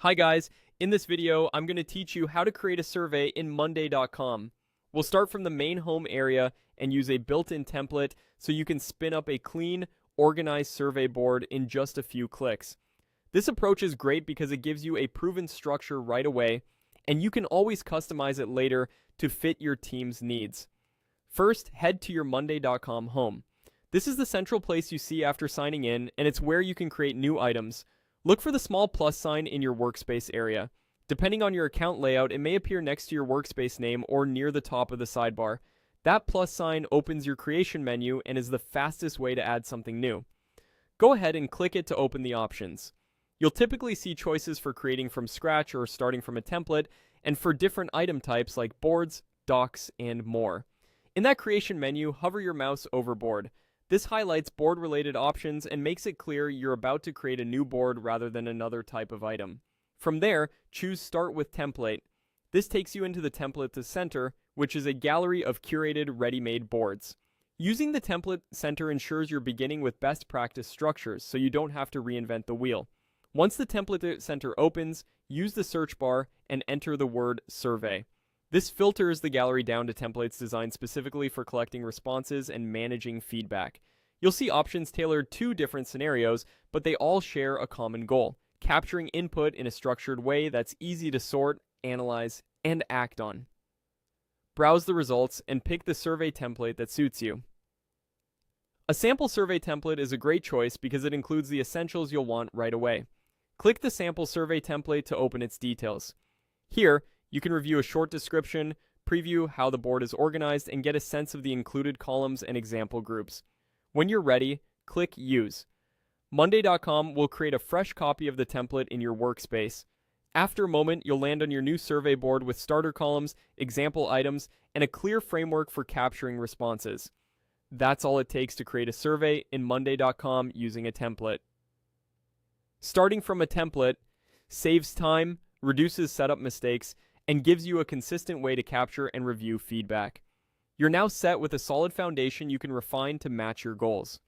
Hi guys, in this video I'm going to teach you how to create a survey in Monday.com. We'll start from the main home area and use a built-in template so you can spin up a clean, organized survey board in just a few clicks. This approach is great because it gives you a proven structure right away, and you can always customize it later to fit your team's needs. First, head to your Monday.com home. This is the central place you see after signing in, and it's where you can create new items. Look for the small plus sign in your workspace area. Depending on your account layout, it may appear next to your workspace name or near the top of the sidebar. That plus sign opens your creation menu and is the fastest way to add something new. Go ahead and click it to open the options. You'll typically see choices for creating from scratch or starting from a template, and for different item types like boards, docs, and more. In that creation menu, hover your mouse over board. This highlights board-related options and makes it clear you're about to create a new board rather than another type of item. From there, choose Start with Template. This takes you into the template to center, which is a gallery of curated ready-made boards. Using the template center ensures you're beginning with best practice structures, so you don't have to reinvent the wheel. Once the template center opens, use the search bar and enter the word survey. This filters the gallery down to templates designed specifically for collecting responses and managing feedback. You'll see options tailored to different scenarios, but they all share a common goal: capturing input in a structured way that's easy to sort, analyze, and act on. Browse the results and pick the survey template that suits you. A sample survey template is a great choice because it includes the essentials you'll want right away. Click the sample survey template to open its details. Here, you can review a short description, preview how the board is organized, and get a sense of the included columns and example groups. When you're ready, click Use. Monday.com will create a fresh copy of the template in your workspace. After a moment, you'll land on your new survey board with starter columns, example items, and a clear framework for capturing responses. That's all it takes to create a survey in Monday.com using a template. Starting from a template saves time, reduces setup mistakes, and gives you a consistent way to capture and review feedback. You're now set with a solid foundation you can refine to match your goals.